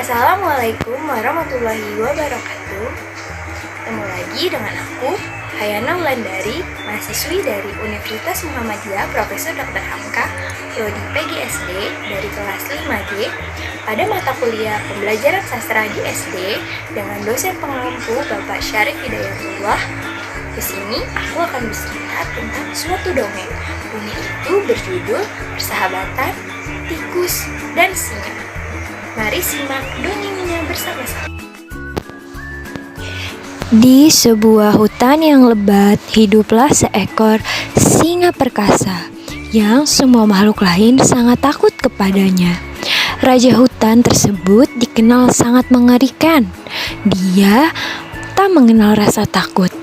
Assalamualaikum warahmatullahi wabarakatuh. Ketemu lagi dengan aku, Hayana Wulandari, mahasiswi dari Universitas Muhammadiyah Profesor Dr. Hamka, Prodi PGSD dari kelas 5G pada mata kuliah Pembelajaran Sastra di SD dengan dosen pengampu Bapak Syarif Hidayatullah. Di sini aku akan bercerita tentang suatu dongeng. Dongeng itu berjudul Persahabatan Tikus dan Singa. Mari simak dongengnya bersama-sama. Di sebuah hutan yang lebat, hiduplah seekor singa perkasa yang semua makhluk lain sangat takut kepadanya. Raja hutan tersebut dikenal sangat mengerikan. Dia tak mengenal rasa takut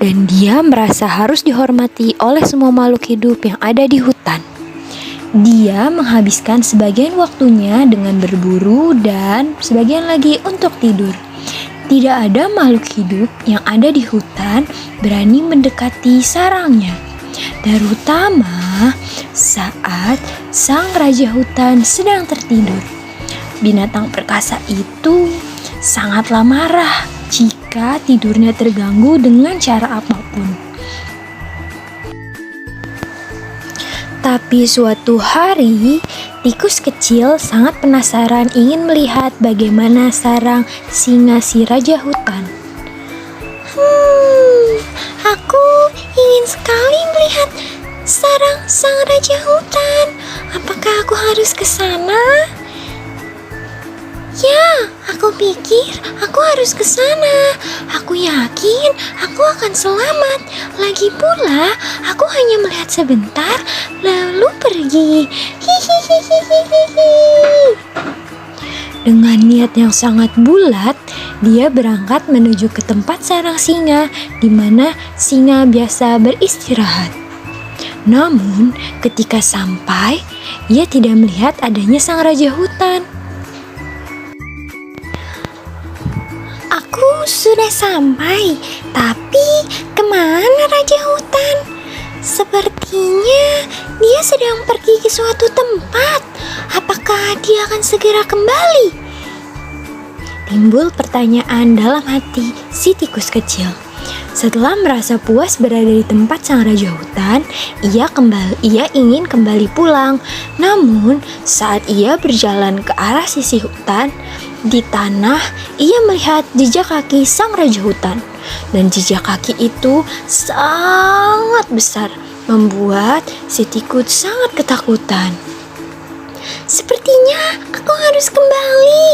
dan dia merasa harus dihormati oleh semua makhluk hidup yang ada di hutan. Dia menghabiskan sebagian waktunya dengan berburu dan sebagian lagi untuk tidur. Tidak ada makhluk hidup yang ada di hutan berani mendekati sarangnya. Terutama saat sang raja hutan sedang tertidur. Binatang perkasa itu sangatlah marah jika tidurnya terganggu dengan cara apapun. Tapi suatu hari, tikus kecil sangat penasaran ingin melihat bagaimana sarang singa si raja hutan. Aku ingin sekali melihat sarang sang raja hutan. Apakah aku harus ke sana? Ya, aku pikir aku harus ke sana. Aku yakin aku akan selamat. Lagi pula, aku hanya melihat sebentar lalu pergi. Hihihihihihi. Dengan niat yang sangat bulat, dia berangkat menuju ke tempat sarang singa, di mana singa biasa beristirahat. Namun, ketika sampai, ia tidak melihat adanya sang raja hutan. Aku sudah sampai, tapi kemana raja hutan? Sepertinya dia sedang pergi ke suatu tempat. Apakah dia akan segera kembali? Timbul pertanyaan dalam hati si tikus kecil. Setelah merasa puas berada di tempat sang raja hutan, ia ingin kembali pulang. Namun, saat ia berjalan ke arah sisi hutan, di tanah ia melihat jejak kaki sang raja hutan. Dan jejak kaki itu sangat besar, membuat si tikus sangat ketakutan. Sepertinya aku harus kembali.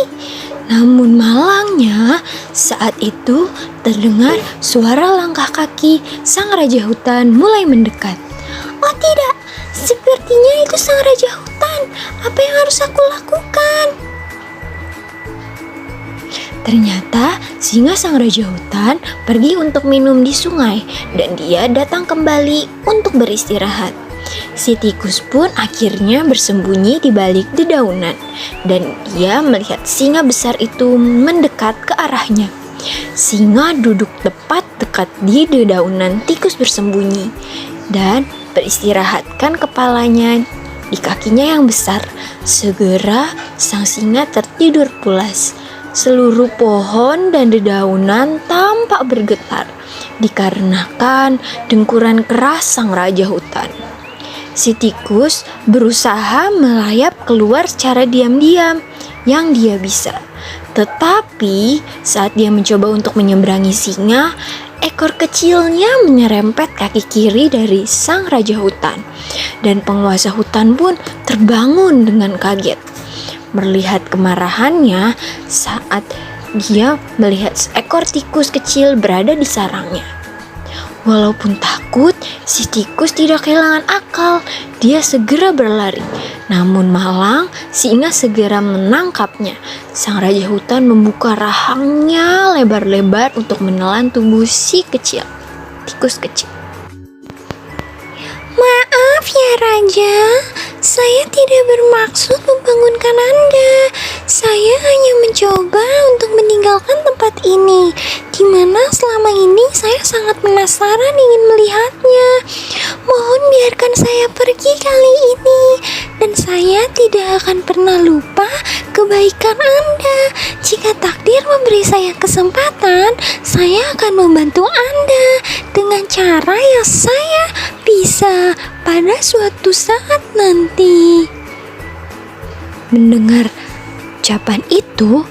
Namun malangnya, saat itu terdengar suara langkah kaki sang raja hutan mulai mendekat. Oh tidak, sepertinya itu sang raja hutan. Apa yang harus aku lakukan? Ternyata singa sang raja hutan pergi untuk minum di sungai dan dia datang kembali untuk beristirahat. Si tikus pun akhirnya bersembunyi di balik dedaunan dan dia melihat singa besar itu mendekat ke arahnya. Singa duduk tepat dekat di dedaunan tikus bersembunyi dan beristirahatkan kepalanya di kakinya yang besar. Segera sang singa tertidur pulas. Seluruh pohon dan dedaunan tampak bergetar dikarenakan dengkuran keras sang raja hutan. Si tikus berusaha melayap keluar secara diam-diam yang dia bisa. Tetapi saat dia mencoba untuk menyeberangi singa, ekor kecilnya menyerempet kaki kiri dari sang raja hutan. Dan penguasa hutan pun terbangun dengan kaget. Melihat kemarahannya saat dia melihat seekor tikus kecil berada di sarangnya. Walaupun takut, si tikus tidak kehilangan akal. Dia segera berlari. Namun malang, singa segera menangkapnya. Sang raja hutan membuka rahangnya lebar-lebar untuk menelan tubuh si tikus kecil. Maaf ya raja, saya tidak bermaksud membangunkan Anda. Saya hanya mencoba untuk meninggalkan tempat ini, di mana selama ini saya sangat penasaran ingin melihatnya. Mohon biarkan saya pergi kali ini, dan saya tidak akan pernah lupa kebaikan Anda. Jika takdir memberi saya kesempatan, saya akan membantu Anda dengan cara yang saya bisa pada suatu saat nanti. Mendengar ucapan itu,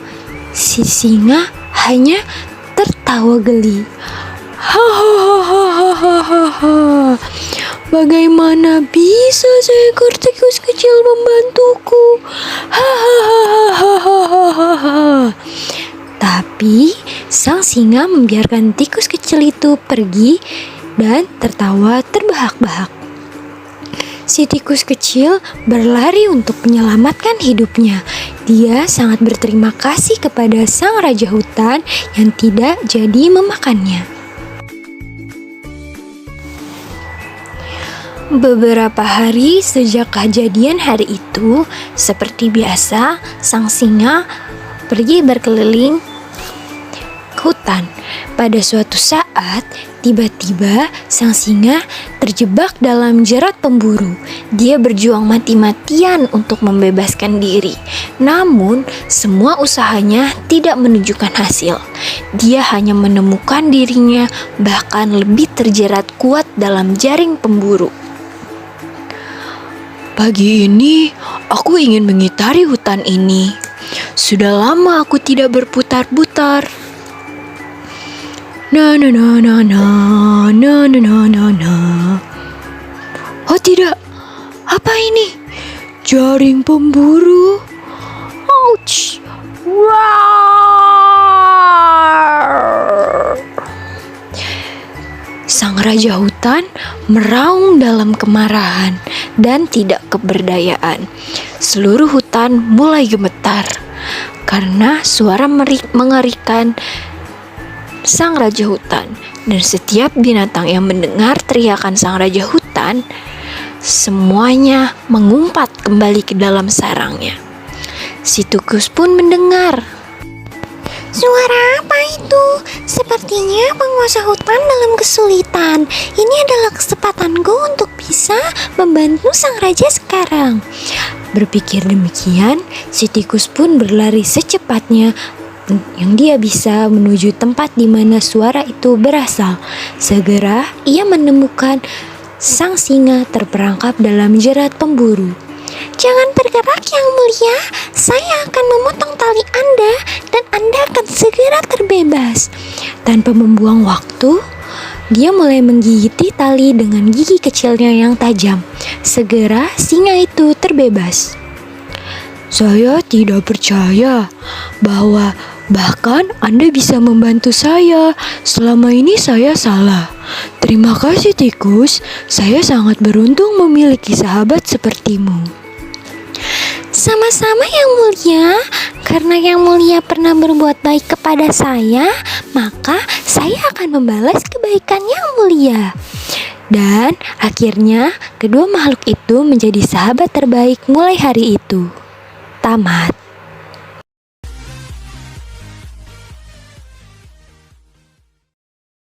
si singa hanya tertawa geli. Hahaha. Bagaimana bisa seekor tikus kecil membantuku? Hahaha. Tapi sang singa membiarkan tikus kecil itu pergi dan tertawa terbahak-bahak. Si tikus kecil berlari untuk menyelamatkan hidupnya. Dia sangat berterima kasih kepada sang raja hutan yang tidak jadi memakannya. Beberapa hari sejak kejadian hari itu, seperti biasa, sang singa pergi berkeliling hutan. Pada suatu saat, tiba-tiba sang singa terjebak dalam jerat pemburu. Dia berjuang mati-matian untuk membebaskan diri. Namun, semua usahanya tidak menunjukkan hasil. Dia hanya menemukan dirinya bahkan lebih terjerat kuat dalam jaring pemburu. Pagi ini, aku ingin mengitari hutan ini. Sudah lama aku tidak berputar-putar. Na na na na na na na na na na. Oh tidak, apa ini? Jaring pemburu. Ouch! Roar! Sang raja hutan meraung dalam kemarahan dan tidak keberdayaan. Seluruh hutan mulai gemetar karena suara mengerikan sang raja hutan, dan setiap binatang yang mendengar teriakan sang raja hutan, semuanya mengumpat kembali ke dalam sarangnya. Si tikus pun mendengar. Suara apa itu? Sepertinya penguasa hutan dalam kesulitan. Ini adalah kesempatanku untuk bisa membantu sang raja sekarang. Berpikir demikian, si tikus pun berlari secepatnya yang dia bisa menuju tempat di mana suara itu berasal. Segera ia menemukan sang singa terperangkap dalam jerat pemburu. Jangan bergerak yang mulia, saya akan memotong tali Anda dan Anda akan segera terbebas. Tanpa membuang waktu, dia mulai menggigiti tali dengan gigi kecilnya yang tajam. Segera singa itu terbebas. Saya tidak percaya bahwa bahkan Anda bisa membantu saya. Selama ini saya salah. Terima kasih tikus, saya sangat beruntung memiliki sahabat sepertimu. Sama-sama yang mulia, karena yang mulia pernah berbuat baik kepada saya, maka saya akan membalas kebaikan yang mulia. Dan akhirnya kedua makhluk itu menjadi sahabat terbaik mulai hari itu. Tamat.